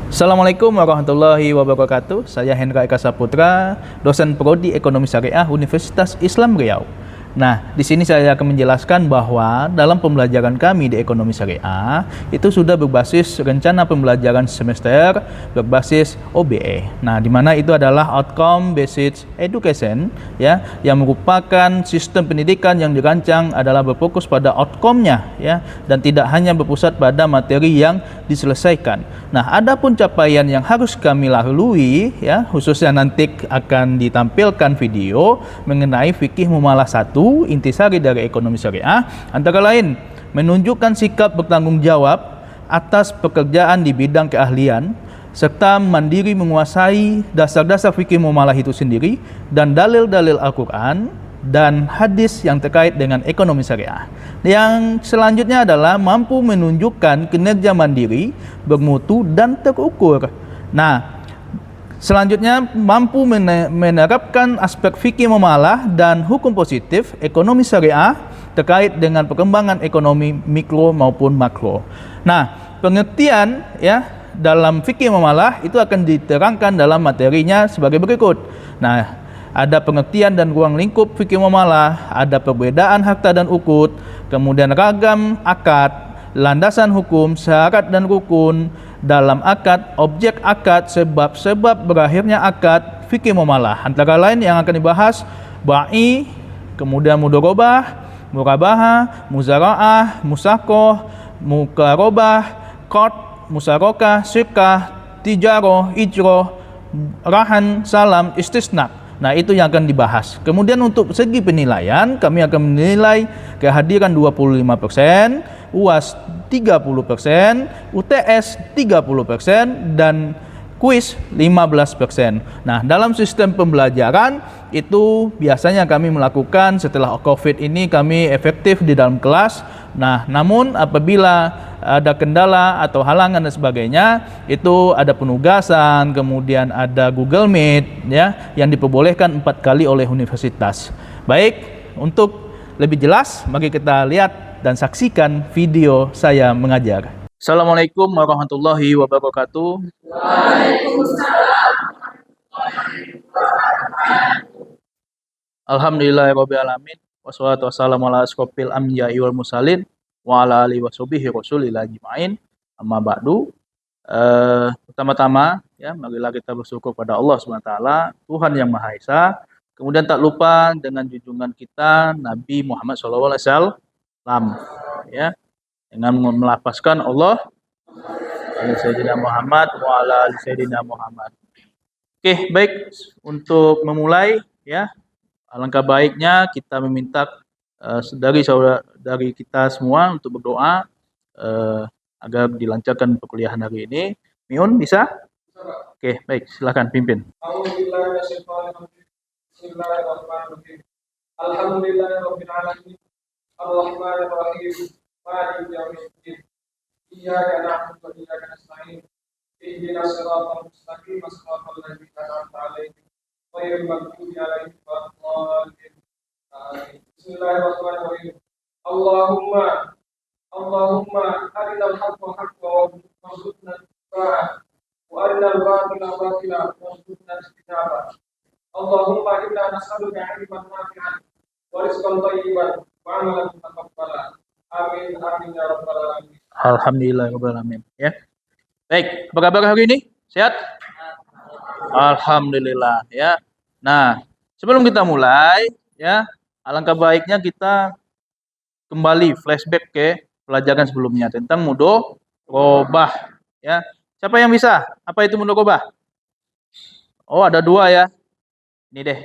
Assalamualaikum warahmatullahi wabarakatuh. Saya Hendra Eka Saputra, dosen Prodi Ekonomi Syariah Universitas Islam Riau. Nah, di sini saya akan menjelaskan bahwa dalam pembelajaran kami di Ekonomi Syariah itu sudah berbasis rencana pembelajaran semester berbasis OBE. Nah, di mana itu adalah outcome based education ya, yang merupakan sistem pendidikan yang dirancang adalah berfokus pada outcome-nya ya, dan tidak hanya berpusat pada materi yang diselesaikan. Nah, adapun capaian yang harus kami lalui ya, khususnya nanti akan ditampilkan video mengenai fikih muamalah 1, intisari dari ekonomi syariah, antara lain menunjukkan sikap bertanggung jawab atas pekerjaan di bidang keahlian serta mandiri menguasai dasar-dasar fikih muamalah itu sendiri dan dalil-dalil Al-Quran dan hadis yang terkait dengan ekonomi syariah. Yang selanjutnya adalah mampu menunjukkan kinerja mandiri, bermutu dan terukur. Nah, selanjutnya mampu menerapkan aspek fikih muamalah dan hukum positif ekonomi syariah terkait dengan perkembangan ekonomi mikro maupun makro. Nah, pengertian ya dalam fikih muamalah itu akan diterangkan dalam materinya sebagai berikut. Nah, ada pengertian dan ruang lingkup fikih muamalah, ada perbedaan harta dan ukut, kemudian ragam akad, landasan hukum, syarat dan rukun dalam akad, objek akad, sebab-sebab berakhirnya akad, fikih muamalah. Antara lain yang akan dibahas ba'i, kemudian mudharabah, murabahah, muzara'ah, musakoh, mukarobah, qard, musyarakah, syirkah, tijaroh, ijroh, rahan, salam, istisna. Nah, itu yang akan dibahas. Kemudian untuk segi penilaian, kami akan menilai kehadiran 25%, UAS 30%, UTS 30%, dan kuis 15%. Nah, dalam sistem pembelajaran itu biasanya kami melakukan setelah COVID ini kami efektif di dalam kelas. Nah, namun apabila ada kendala atau halangan dan sebagainya, itu ada penugasan, kemudian ada Google Meet ya, yang diperbolehkan 4 kali oleh universitas. Baik, untuk lebih jelas mari kita lihat dan saksikan video saya mengajar. Assalamualaikum warahmatullahi wabarakatuh. Waalaikumsalam. Alhamdulillahirabbil alamin. Wassalatu wassalamu ala asyrofil anbiya'i wal mursalin wa ala alihi washabihi rasulillah ajmain. Amma ba'du. Pertama-tama ya, marilah kita bersyukur pada Allah Subhanahu wa taala, Tuhan yang Maha Esa. Kemudian tak lupa dengan junjungan kita Nabi Muhammad SAW ya, dengan melafazkan Allah Sayyidina Muhammad wa ala ali Sayyidina Muhammad. Oke, baik, untuk memulai ya, alangkah baiknya kita meminta dari kita semua untuk berdoa agar dilancarkan perkuliahan hari ini. Miun bisa? Oke, baik, silakan pimpin. Bismillahirrahmanirrahim. Alhamdulillahirabbil alamin. Arrahmanir rahim. Maliki yaumiddin. Iyyaka na'budu wa iyyaka nasta'in. Ihdinas siratal mustaqim, siratal ladzina an'amta 'alaihim ghairil maghdubi 'alaihim waladdallin. Amin. Bismillahirrahmanirrahim. Allahumma arinal haqqa haqqan warzuqna ittiba'ah wa arinal batila batilan warzuqna ijtinabah. Allahumma inna nas'aluka 'ilman nafi'an wa rizqan thayyiban wa 'amalan mutaqabbalan. Amin amin ya rabbal alamin. Alhamdulillahirabbil alamin ya. Baik, apa kabar hari ini? Sehat? Alhamdulillah ya. Nah, sebelum kita mulai ya, alangkah baiknya kita kembali flashback ke pelajaran sebelumnya tentang mudharabah ya. Siapa yang bisa? Apa itu mudharabah? Oh, ada 2 ya. Ini deh.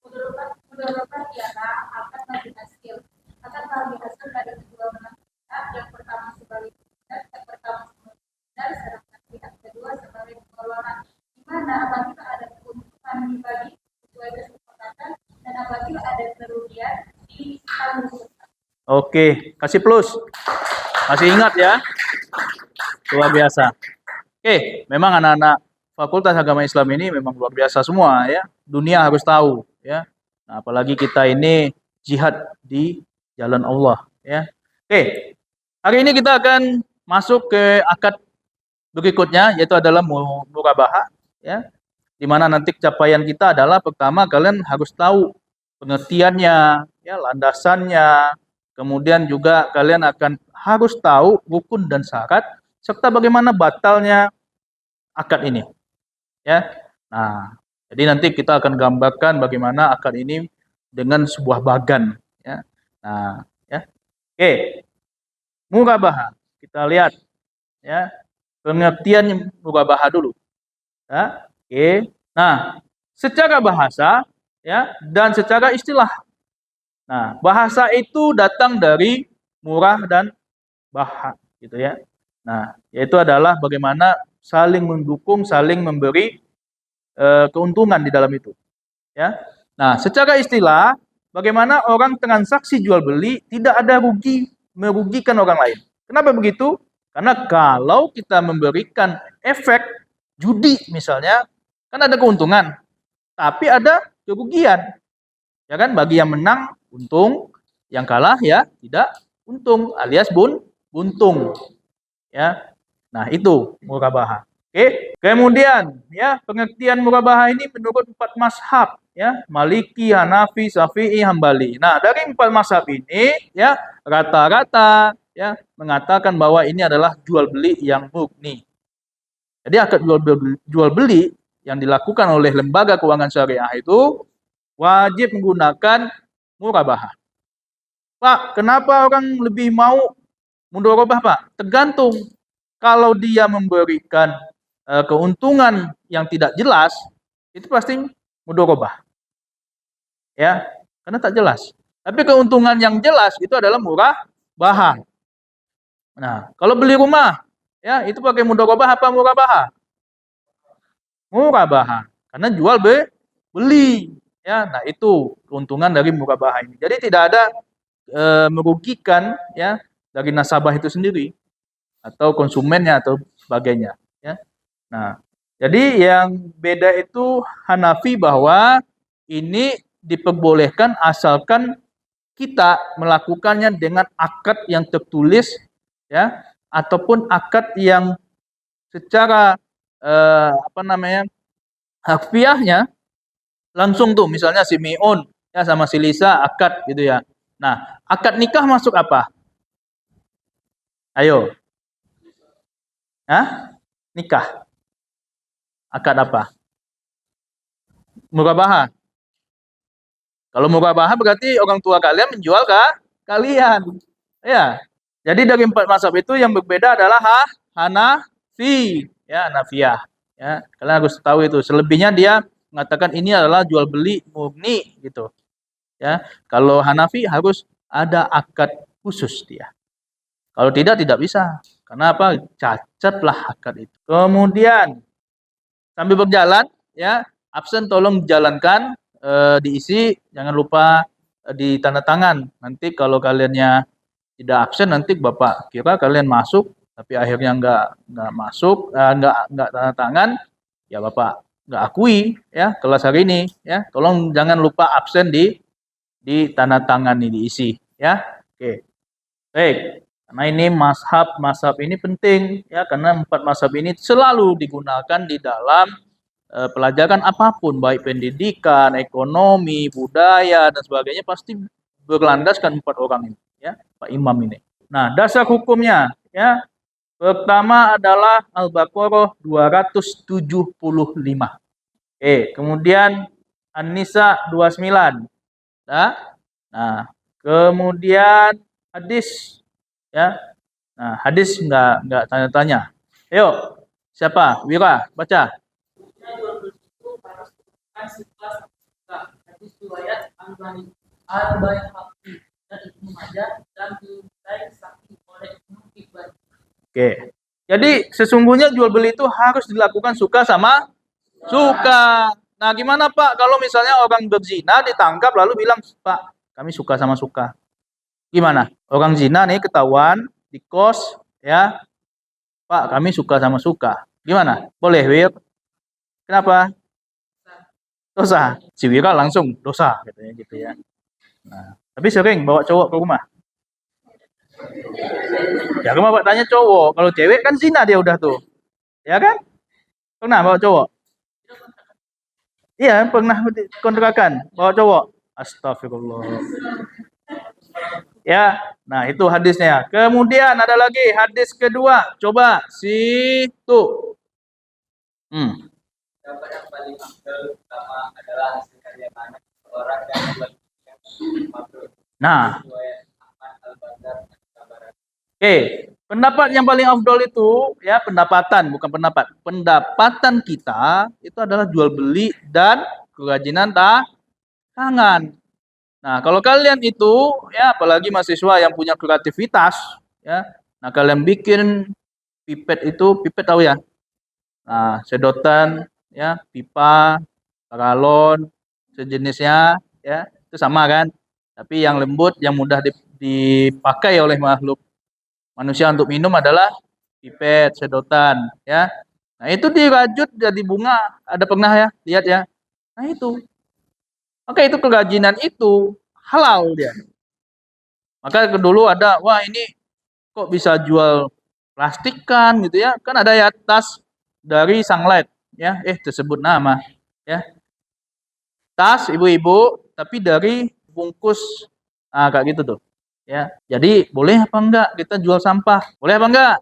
Mudharabah ialah akad bagi hasil. Akad bagi hasil dari kedua belah pihak, yang pertama sebagai benar, sedangkan pihak kedua sebagai pengeluaran. Di mana apabila ada keuntungan dibagi sesuai kesepakatan dan apabila ada kerugian ditanggung. Oke, kasih plus. Masih ingat ya? Luar biasa. Oke, memang anak-anak Fakultas Agama Islam ini memang luar biasa semua ya. Dunia harus tahu ya. Nah, apalagi kita ini jihad di jalan Allah ya. Oke. Hari ini kita akan masuk ke akad berikutnya yaitu adalah murabahah, ya. Di mana nanti capaian kita adalah pertama kalian harus tahu pengertiannya, ya, landasannya. Kemudian juga kalian akan harus tahu rukun dan syarat serta bagaimana batalnya akad ini, ya. Nah, jadi nanti kita akan gambarkan bagaimana akad ini dengan sebuah bagan, ya. Nah, ya. Oke, murabahah. Kita lihat, ya, pengertian murabahah dulu. Ya. Oke. Nah, secara bahasa, ya, dan secara istilah. Nah, bahasa itu datang dari murah dan baha, gitu ya. Nah, yaitu adalah bagaimana saling mendukung, saling memberi keuntungan di dalam itu, ya. Nah, secara istilah, bagaimana orang transaksi jual beli tidak ada merugikan orang lain. Kenapa begitu? Karena kalau kita memberikan efek judi misalnya, kan ada keuntungan, tapi ada kerugian. Ya kan, bagi yang menang untung, yang kalah ya tidak untung alias buntung. Ya. Nah, itu murabahah. Oke. Kemudian ya, pengertian murabahah ini menurut 4 mazhab, ya, Maliki, Hanafi, Syafi'i, Hambali. Nah, dari 4 mazhab ini ya rata-rata ya mengatakan bahwa ini adalah jual beli yang murni. Jadi akad jual beli yang dilakukan oleh lembaga keuangan syariah itu wajib menggunakan murabahah. Pak, kenapa orang lebih mau mudharabah, Pak? Tergantung. Kalau dia memberikan keuntungan yang tidak jelas, itu pasti mudharabah. Ya, karena tak jelas. Tapi keuntungan yang jelas itu adalah murabahah. Nah, kalau beli rumah, ya, itu pakai mudharabah apa murabahah? Murabahah. Karena jual beli. Ya, nah itu keuntungan dari murabahah ini. Jadi tidak ada merugikan ya dari nasabah itu sendiri atau konsumennya atau sebagainya, ya. Nah, jadi yang beda itu Hanafi bahwa ini diperbolehkan asalkan kita melakukannya dengan akad yang tertulis, ya, ataupun akad yang secara apa namanya harfiahnya langsung tuh, misalnya si Miun ya sama si Lisa akad gitu ya. Nah, akad nikah masuk apa? Ayo. Hah? Nikah. Akad apa? Murabahah. Kalau murabahah berarti orang tua kalian menjual ke kalian. Ya. Jadi dari 4 mazhab itu yang berbeda adalah Hanafi, ya, Hanafiyah. Ya, kalian harus tahu itu. Selebihnya dia mengatakan ini adalah jual beli murni gitu. Ya. Kalau Hanafi harus ada akad khusus dia. Kalau tidak bisa. Karena apa? Cacatlah akad itu. Kemudian sambil berjalan, ya, absen tolong dijalankan, diisi, jangan lupa di tanda tangan. Nanti kalau kaliannya tidak absen, nanti Bapak kira kalian masuk, tapi akhirnya nggak masuk, nggak tanda tangan, ya Bapak nggak akui ya kelas hari ini, ya. Tolong jangan lupa absen di tanda tangan ini diisi, ya. Oke, baik. Karena ini mazhab ini penting ya, karena 4 mazhab ini selalu digunakan di dalam pelajaran apapun, baik pendidikan, ekonomi, budaya dan sebagainya pasti berlandaskan 4 orang ini, ya, Pak Imam ini. Nah, dasar hukumnya ya, pertama adalah Al-Baqarah 275. Kemudian An-Nisa 29. Ya. Nah, kemudian hadis ya. Nah, hadis enggak tanya-tanya. Ayo, siapa? Wira, baca. Hadis riwayat Al-Baihaqi dan Ibnu Majah dan dinilai sahih oleh Ibnu Hibban. Oke. Jadi sesungguhnya jual beli itu harus dilakukan suka sama suka. Nah, gimana Pak kalau misalnya orang berzina ditangkap lalu bilang, "Pak, kami suka sama suka." Gimana? Orang zina nih ketahuan di kos, ya. "Pak, kami suka sama suka." Gimana? Boleh, Wir? Kenapa? Dosa. Si Wira langsung dosa katanya gitu ya. Nah, tapi sering bawa cowok ke rumah. Ya rumah Pak tanya cowok, kalau cewek kan zina dia udah tuh. Ya kan? Pernah bawa cowok? Iya, pernah kontrakan bawa cowok. Astagfirullah. Ya, nah itu hadisnya. Kemudian ada lagi hadis kedua. Coba situ. Hmm. Dapat yang paling afdal pertama adalah hasil karya tangan seorang yang membuat makhluk. Nah, Riwayat Ahmad Al-Bazar dan Tabarani. oke. Pendapat yang paling afdol itu ya pendapatan, bukan pendapat. Pendapatan kita itu adalah jual beli dan kerajinan tangan. Nah, kalau kalian itu ya apalagi mahasiswa yang punya kreativitas ya. Nah, kalian bikin pipet tahu ya? Nah, sedotan ya, pipa, paralon, sejenisnya ya, itu sama kan? Tapi yang lembut yang mudah dipakai oleh makhluk manusia untuk minum adalah pipet, sedotan ya. Nah, itu dirajut jadi bunga. Ada pernah ya? Lihat ya. Nah, itu. Oke, itu kerajinan itu halal dia. Maka dulu ada, wah ini kok bisa jual plastikan gitu ya? Kan ada ya tas dari Sunlight ya, tersebut nama ya. Tas ibu-ibu tapi dari bungkus kayak gitu tuh. Ya. Jadi boleh apa enggak kita jual sampah? Boleh apa enggak?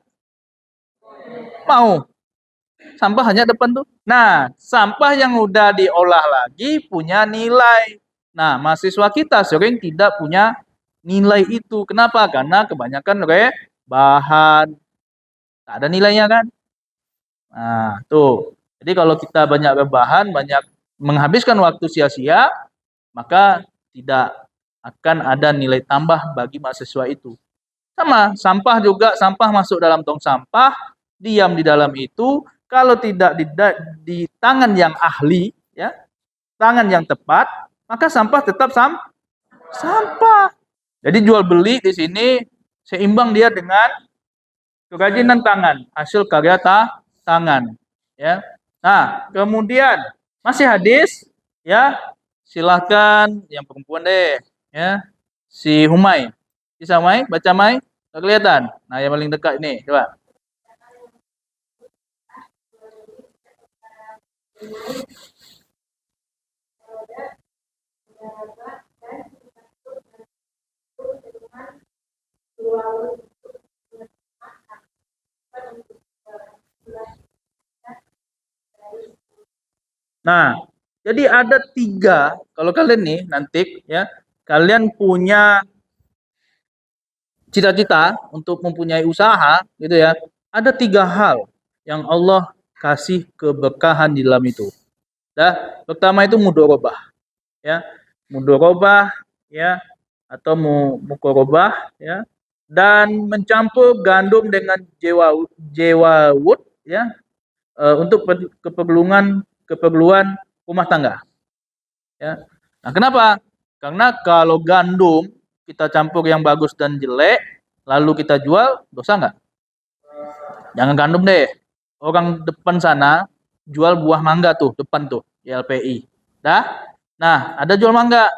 Mau. Sampah hanya depan tuh. Nah, sampah yang udah diolah lagi punya nilai. Nah, mahasiswa kita sering tidak punya nilai itu. Kenapa? Karena kebanyakan bahan. Tak ada nilainya kan? Nah, tuh. Jadi kalau kita banyak rebahan, banyak menghabiskan waktu sia-sia, maka tidak akan ada nilai tambah bagi mahasiswa itu. Sama, sampah juga, sampah masuk dalam tong sampah, diam di dalam itu, kalau tidak di tangan yang ahli, ya, tangan yang tepat, maka sampah tetap sampah. Jadi jual beli di sini seimbang dia dengan kerajinan tangan, hasil karya tangan, ya. Nah, kemudian masih hadis, ya. Silahkan yang perempuan deh, ya. Si Humay. Bisa Mai? Baca Mai? Tak kelihatan. Nah, yang paling dekat ini, coba. Nah, jadi ada 3. Kalau kalian nih nanti ya, kalian punya cita-cita untuk mempunyai usaha, gitu ya. Ada 3 hal yang Allah kasih keberkahan di dalam itu. Pertama itu mudorobah, ya, mudorobah, ya, atau mukorobah, ya, dan mencampur gandum dengan jewawut, ya, untuk keperluan rumah tangga. Ya. Nah, kenapa? Karena kalau gandum kita campur yang bagus dan jelek, lalu kita jual, dosa nggak? Jangan gandum deh. Orang depan sana jual buah mangga tuh, depan tuh, LPI. Nah, ada jual mangga.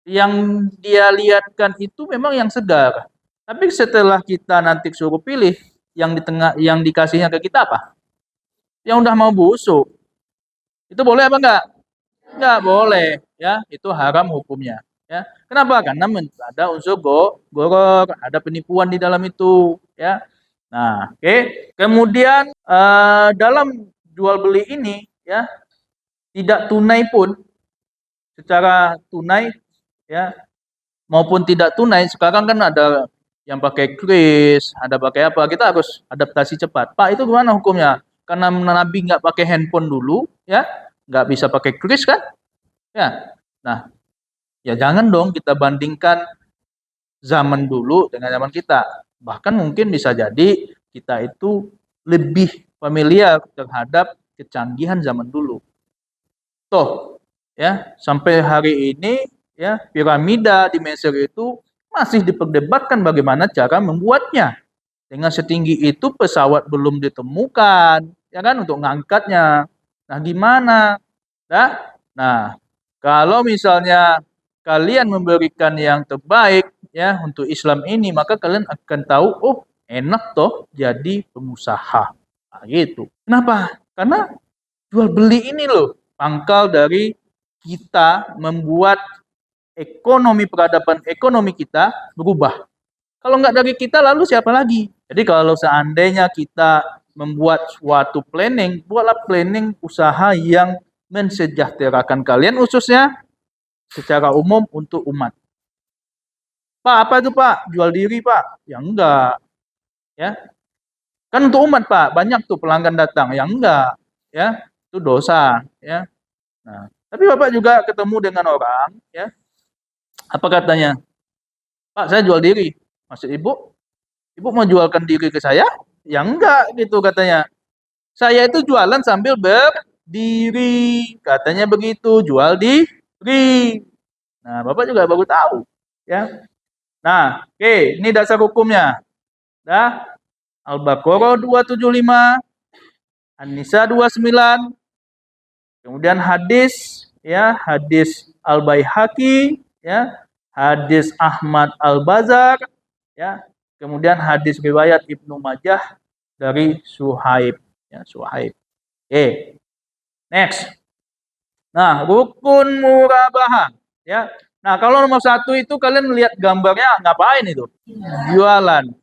Yang dia lihatkan itu memang yang segar. Tapi setelah kita nanti suruh pilih, yang di tengah, yang dikasihnya ke kita apa? Yang udah mau busuk. Itu boleh apa enggak? Enggak boleh, ya. Itu haram hukumnya, ya. Kenapa? Karena ada unsur goror, ada penipuan di dalam itu, ya. Nah, oke. Kemudian dalam jual beli ini, ya, tidak tunai pun, secara tunai, ya, maupun tidak tunai. Sekarang kan ada yang pakai kris, ada pakai apa? Kita harus adaptasi cepat. Pak, itu gimana hukumnya? Karena Nabi nggak pakai handphone dulu, ya, nggak bisa pakai kris kan? Ya, nah, ya jangan dong kita bandingkan zaman dulu dengan zaman kita. Bahkan mungkin bisa jadi kita itu lebih familiar terhadap kecanggihan zaman dulu. Toh, ya, sampai hari ini ya piramida di Mesir itu masih diperdebatkan bagaimana cara membuatnya. Dengan setinggi itu pesawat belum ditemukan, ya kan, untuk ngangkatnya. Nah, gimana? Nah, kalau misalnya kalian memberikan yang terbaik ya untuk Islam ini, maka kalian akan tahu, oh, enak toh jadi pengusaha. Nah, gitu. Kenapa? Karena jual beli ini loh pangkal dari kita membuat peradaban ekonomi kita berubah. Kalau nggak dari kita, lalu siapa lagi? Jadi kalau seandainya kita membuat suatu planning, buatlah planning usaha yang mensejahterakan kalian, khususnya secara umum untuk umat. Pak, apa itu Pak? Jual diri Pak? Ya enggak. Ya, kan untuk umat Pak, banyak tuh pelanggan datang. Ya enggak. Ya, itu dosa. Ya. Nah, tapi Bapak juga ketemu dengan orang, ya. Apa katanya? Pak, saya jual diri. Maksud Ibu mau jualkan diri ke saya? Ya enggak gitu katanya. Saya itu jualan sambil berdiri. Katanya begitu, jual diri. Nah, Bapak juga baru tahu, ya. Nah, oke, ini dasar hukumnya. Dah. Al-Baqarah 275, An-Nisa 29, kemudian hadis, ya, hadis Al-Baihaqi, ya, hadis Ahmad Al-Bazar, ya, kemudian hadis riwayat Ibnu Majah dari Suhaib, ya, Suhaib. Oke, next. Nah, rukun murabahah, ya. Nah, kalau nomor 1 itu kalian lihat gambarnya ngapain itu? Jualan.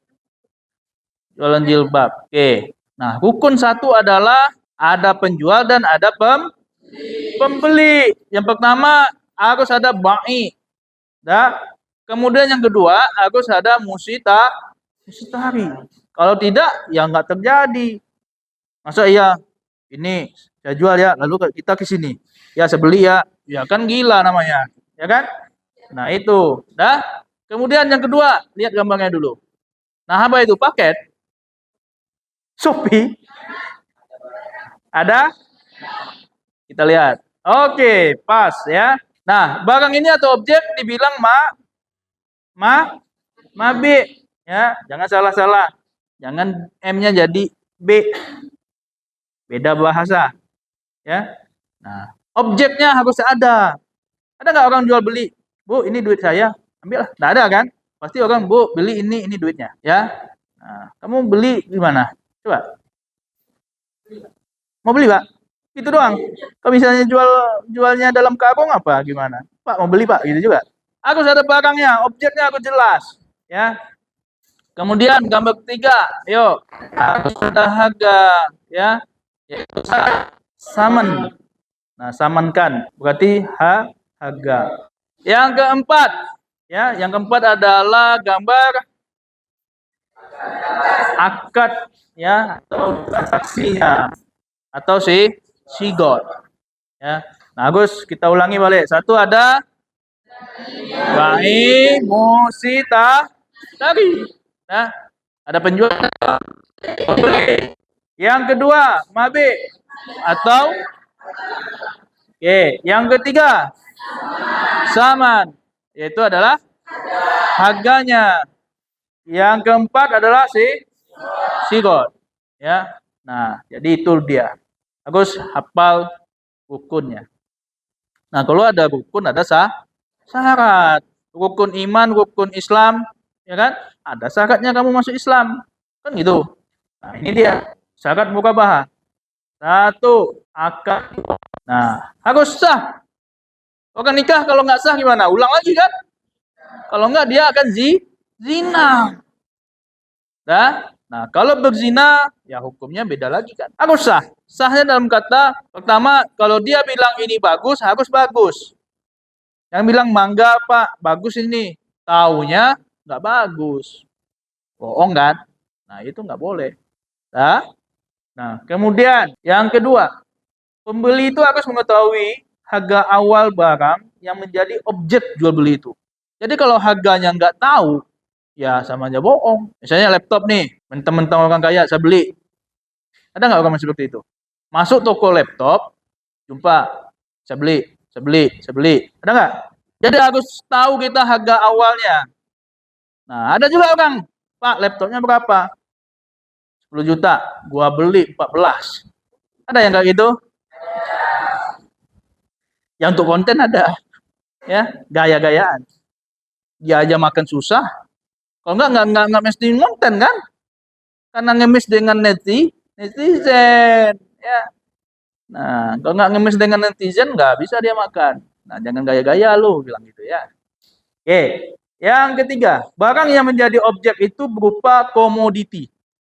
Jualan jilbab. Oke. Nah, rukun 1 adalah ada penjual dan ada pembeli. Yang pertama harus ada ba'i. Dah. Kemudian yang kedua harus ada musitari. Kalau tidak, ya nggak terjadi. Masa iya ini saya jual ya, lalu kita ke sini. Ya saya beli ya. Ya kan gila namanya. Ya kan? Nah, itu. Dah. Kemudian yang kedua, lihat gambarnya dulu. Nah, apa itu? Paket. Shopee. Ada? Kita lihat. Oke, pas ya. Nah, barang ini atau objek dibilang mabi ya. Jangan salah-salah. Jangan M-nya jadi B. Beda bahasa. Ya. Nah, objeknya harus ada. Ada nggak orang jual beli? Bu, ini duit saya. Ambil lah. Nggak ada kan? Pasti orang, Bu, beli ini duitnya. Ya. Nah, kamu beli gimana? Coba. Mau beli, Pak? Itu doang. Kalau misalnya jualnya dalam karung apa gimana? Pak, mau beli, Pak? Gitu juga. Harus ada barangnya, objeknya harus jelas, ya. Kemudian gambar ketiga, yuk. Harus ada harga, ya. Yaitu saman. Nah, samankan berarti harga. Yang keempat, ya, yang keempat adalah gambar akad, ya, atau transaksinya, atau sigot, ya. Nah, Agus, kita ulangi balik. 1 ada ba'i, musitari. Nah, ada penjual, pembeli. Yang kedua, mabi atau yang ketiga saman, yaitu adalah harganya. Yang keempat adalah sigot, ya. Nah, jadi itu dia. Harus hafal rukunnya. Nah, kalau ada rukun ada syarat. Rukun iman, rukun Islam, ya kan? Ada syaratnya kamu masuk Islam. Kan gitu. Nah, ini dia syarat mukabahah. 1, akad. Nah, harus sah. Orang nikah kalau nggak sah gimana? Ulang lagi kan? Kalau nggak dia akan zina. Nah, kalau berzina ya hukumnya beda lagi kan. Harus sah. Sahnya dalam kata pertama, kalau dia bilang ini bagus, harus bagus. Yang bilang mangga Pak, bagus ini. Taunya nggak bagus. Bohong kan? Nah, itu nggak boleh. Nah, kemudian yang kedua, pembeli itu harus mengetahui harga awal barang yang menjadi objek jual beli itu. Jadi kalau harganya nggak tahu, ya sama aja bohong. Misalnya laptop nih, mentang-mentang orang kaya saya beli. Ada nggak orang seperti itu? Masuk toko laptop, jumpa, saya beli. Ada nggak? Jadi harus tahu kita harga awalnya. Nah, ada juga orang, Pak, laptopnya berapa? 10 juta, gua beli 14. Ada yang kayak gitu? Yang untuk konten ada. Ya, gaya-gayaan. Dia aja makan susah. Kalau enggak mesti konten kan? Karena ngemis dengan Netizen, ya. Nah, kalau nggak ngemis dengan netizen nggak bisa dia makan. Nah, jangan gaya-gaya lu bilang gitu ya. Oke. Yang ketiga, barang yang menjadi objek itu berupa komoditi.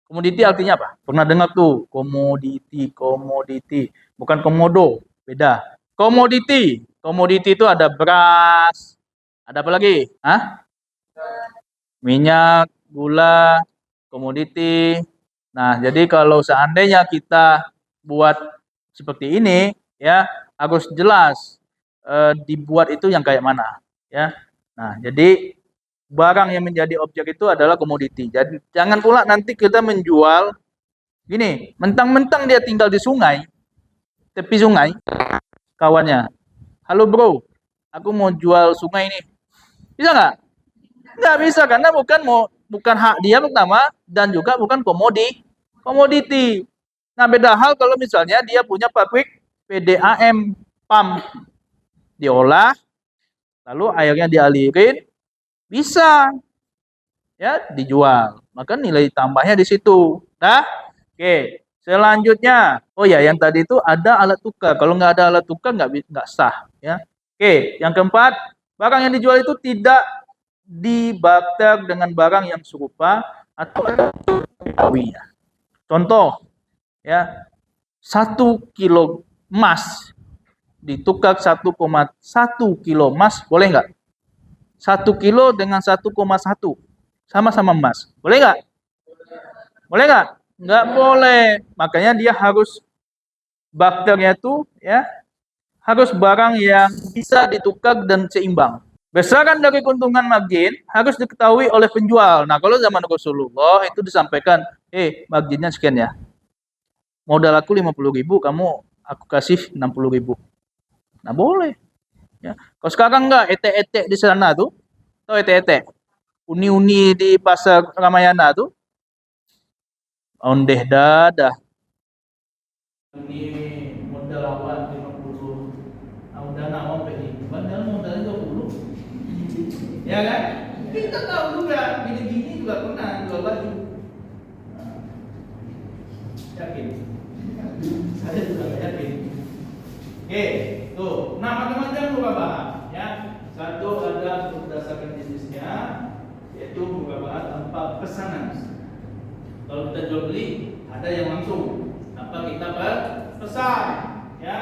Komoditi artinya apa? Pernah dengar tuh, komoditi, komoditi. Bukan komodo, beda. Komoditi. Komoditi itu ada beras, ada apa lagi? Hah? Minyak, gula, komoditi. Nah, jadi kalau seandainya kita buat seperti ini, ya harus jelas dibuat itu yang kayak mana, ya. Nah, jadi barang yang menjadi objek itu adalah komoditi. Jadi jangan pula nanti kita menjual gini, mentang-mentang dia tinggal di sungai, tepi sungai, kawannya. Halo bro, aku mau jual sungai ini. Bisa nggak? Nggak bisa karena bukan hak dia pertama dan juga bukan komoditi. Nah, beda hal kalau misalnya dia punya pabrik PDAM PAM diolah lalu airnya dialirin bisa ya dijual. Maka nilai tambahnya di situ. Nah, oke. Selanjutnya, oh ya yang tadi itu ada alat tukar. Kalau nggak ada alat tukar nggak sah ya. Oke, yang keempat, barang yang dijual itu tidak dibarter dengan barang yang serupa atau kawinya. Contoh, ya 1 kilo emas ditukar 1,1 kilo emas, boleh nggak? 1 kilo dengan 1,1 sama-sama emas, boleh nggak? Boleh nggak? Nggak boleh. Makanya dia harus barternya tuh ya harus barang yang bisa ditukar dan seimbang. Besaran dari keuntungan margin harus diketahui oleh penjual. Nah, kalau zaman Rasulullah itu disampaikan, marginnya sekian ya. Modal aku 50.000, kamu aku kasih 60.000. Nah, boleh. Ya. Kalau sekarang enggak, etek-etek di sana tuh, tahu etek-etek? Uni-uni di pasar Ramayana tuh, ondeh dadah. Ini modal awal 50. Nah, udah nawang PI. Padahal modalnya 20. Ya kan? Kita tahu juga, gini-gini juga pernah jual baju. Nah, yakin? Saya juga nggak yakin. Oke, tuh. Nah, macam-macam murabahah, ya. Satu ada berdasarkan jenisnya, yaitu murabahah tanpa pesanan. Kalau kita jual beli, ada yang langsung tanpa kita berpesan, ya.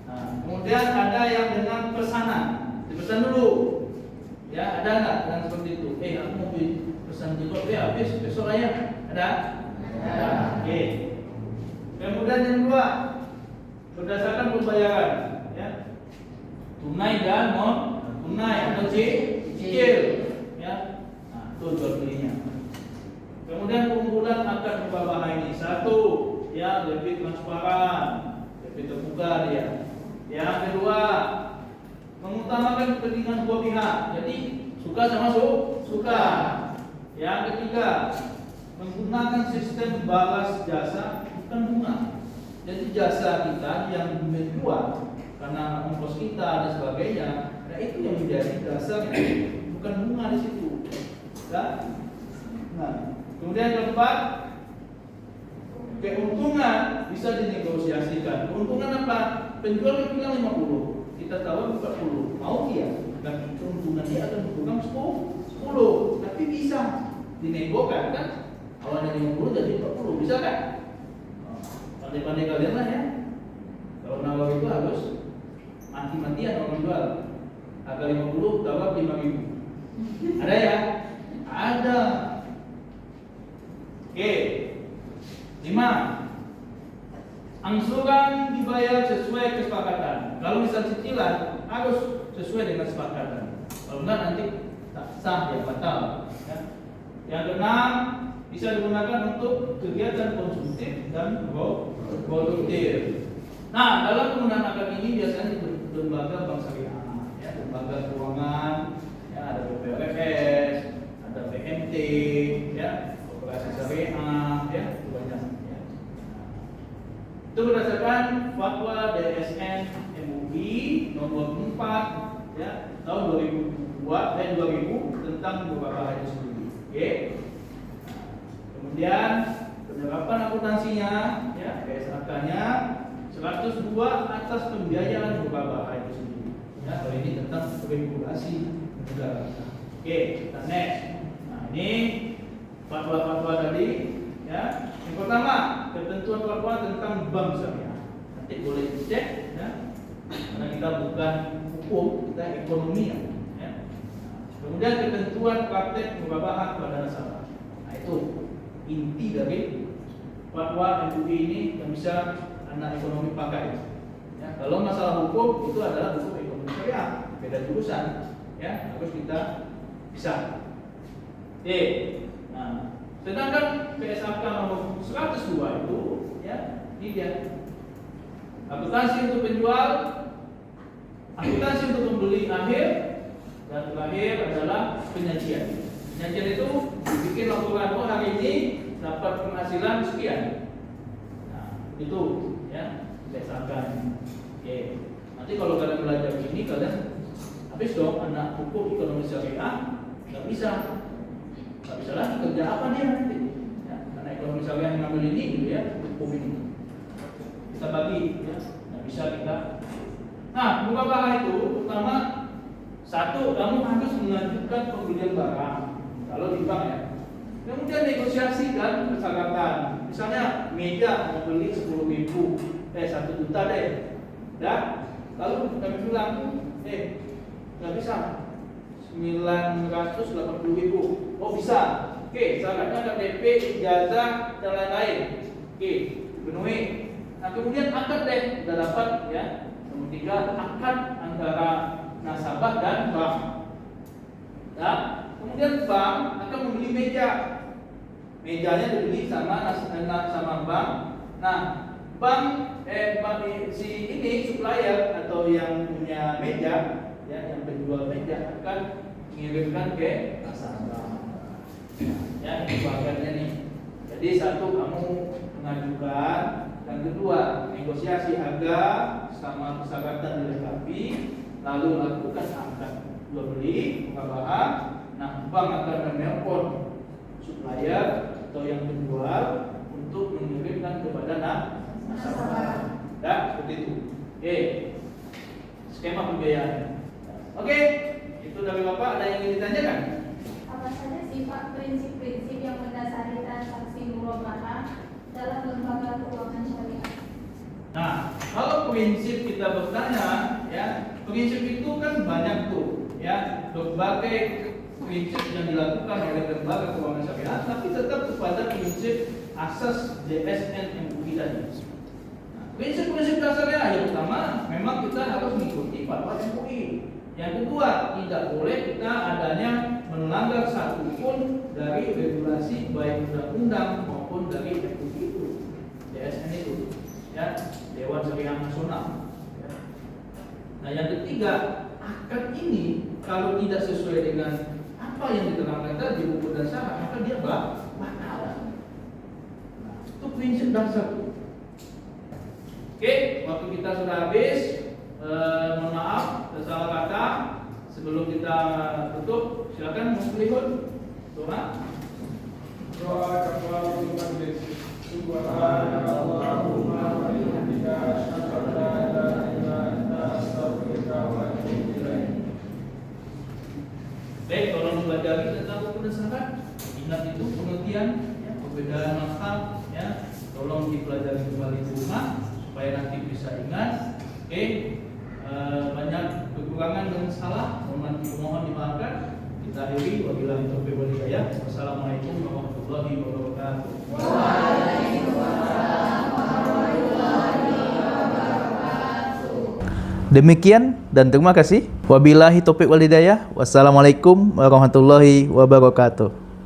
Nah, kemudian ada yang dengan pesanan, dipesan dulu. Ya, ada nggak yang seperti itu? Aku mau pesan jilbab, habis besok aja. Ada? Ada. Oke. Kemudian yang kedua, berdasarkan pembayaran, ya. Tunai dan non tunai atau cicil, ya. Nah, itu jual belinya. Kemudian keunggulan akan murabahah ini satu, ya lebih transparan, lebih terbuka dia. Yang kedua, mengutamakan kepentingan dua pihak. Jadi suka sama suka. Yang ketiga, menggunakan sistem balas jasa bukan bunga. Jadi jasa kita yang menjual karena ongkos kita dan sebagainya, nah itu yang menjadi dasar, bukan bunga di situ. Ya? Nah, kemudian keempat, keuntungan bisa dinegosiasikan. Keuntungan apa? Penjual bilang 50, kita tahu 40. Mau dia, tapi keuntungan dia akan berkurang 10. Tapi bisa dinegokan kan? Awalnya 50 jadi 40, bisa kan? Pandai-pandai kalian lah ya. Kalau nawar itu harus mati-matian orang jual. Harga 50, tawar 5.000. Ada ya? Ada. Oke. 5. Angsuran dibayar sesuai kesepakatan. Kalau misal cicilan harus sesuai dengan kesepakatan. Kalau enggak nanti tak sah ya, batal. Ya. Yang keenam, bisa digunakan untuk kegiatan konsumtif dan produktif. Nah, dalam penggunaan akad ini biasanya di lembaga bank syariah, ya, lembaga keuangan, ya, ada BPRS, ada PMT, ya, operasi syariah, ya, itu banyak. Ya. Itu berdasarkan fatwa DSN MUI nomor 4, ya, tahun 2000 tentang murabahah itu sendiri. Oke. Kemudian Penerapan akuntansinya, ya, PSAK-nya 102 atas pembiayaan murabah itu sendiri. Ya, kalau ini tentang regulasi negara. Oke, kita next. Nah, ini fatwa-fatwa tadi, ya. Yang pertama, ketentuan fatwa tentang bank syariah. Nanti boleh dicek, ya. Karena kita bukan hukum, kita ekonomi, ya. Kemudian ketentuan praktek murabahan pada nasabah. Nah, itu inti dari fatwa MUI ini yang bisa anak ekonomi pakai. Ya, kalau masalah hukum itu adalah hukum ekonomi syariah, beda jurusan, ya, harus kita bisa. Oke. Nah, sedangkan PSAK nomor 102 itu, ya, ini dia. Akuntansi untuk penjual, akuntansi untuk pembeli akhir, dan terakhir adalah penyajian. Penyajian itu bikin laporan, oh hari ini dapat penghasilan sekian. Nah, itu, ya, PSAK. Oke. Nanti kalau kalian belajar ini, kalian habis dong anak hukum ekonomi syariah, nggak bisa lagi kerja apa dia nanti. Ya, karena ekonomi syariah yang ngambil ini, gitu ya, hukum ini. Kita bagi, ya, nggak bisa kita. Nah, murabah itu pertama, satu, kamu harus mengajukan pembelian barang kalau di bank, ya. Kemudian negosiasikan persyaratan. Misalnya meja mau beli 10.000, 1 juta deh. Dan lalu kami bilang, nggak bisa, 980.000. Oh bisa. Oke, syaratnya ada DP, ijazah dan lain-lain. Oke, penuhi. Nah kemudian akad deh, udah dapat, ya. Nomor 3, akad antara nasabah dan bank. Nah, kemudian bank akan membeli meja. Mejanya dibeli sama bank. Nah, bank si ini supplier atau yang punya meja, ya, yang penjual meja akan mengirimkan ke nasabah. Ya, ini bagiannya nih. Jadi satu, kamu mengajukan, dan kedua, negosiasi harga sama persyaratan dilengkapi, lalu lakukan akad jual beli, murabahan. Nah, bank akan menelpon supplier atau yang penjual untuk mengirimkan kepada nasabah. Ya, seperti itu. Oke. Skema pembiayaan. Oke, itu dari Bapak. Ada yang ingin ditanyakan? Apa saja sifat prinsip-prinsip yang mendasari transaksi murabah dalam lembaga keuangan syariah? Nah, kalau prinsip kita bertanya, ya, prinsip itu kan banyak tuh, ya, berbagai prinsip yang dilakukan oleh lembaga keuangan syariah, tapi tetap kepada prinsip asas JSN MUI tadi. Nah, prinsip-prinsip dasarnya yang pertama, memang kita harus mengikuti fatwa MUI. Yang kedua, tidak boleh kita adanya melanggar satupun dari regulasi baik undang-undang maupun dari MUI itu, JSN itu, ya, Dewan Syariah Nasional. Ya. Nah, yang ketiga, akad ini kalau tidak sesuai dengan apa yang diterangkan tadi buku dan syarat, maka dia batal. Nah, itu prinsip dasar. Oke, waktu kita sudah habis. Mohon maaf, salah kata. Sebelum kita tutup, silakan Muslimun. Doa. Doa kafaratul majlis. Subhanallahumma wa bihamdika asyhadu an la ilaha illa anta astaghfiruka wa atubu ilaik. Baik, tolong dipelajari tentang hukum dan syarat. Ingat itu pengertian, ya, perbedaan mazhab, ya. Tolong dipelajari kembali di rumah supaya nanti bisa ingat. Oke, banyak kekurangan dan salah, mohon dimaafkan. Kita akhiri, wabillahi taufiq wal hidayah. Wassalamualaikum warahmatullahi wabarakatuh. Demikian dan terima kasih. Wabillahi taufiq wal hidayah. Wassalamualaikum warahmatullahi wabarakatuh.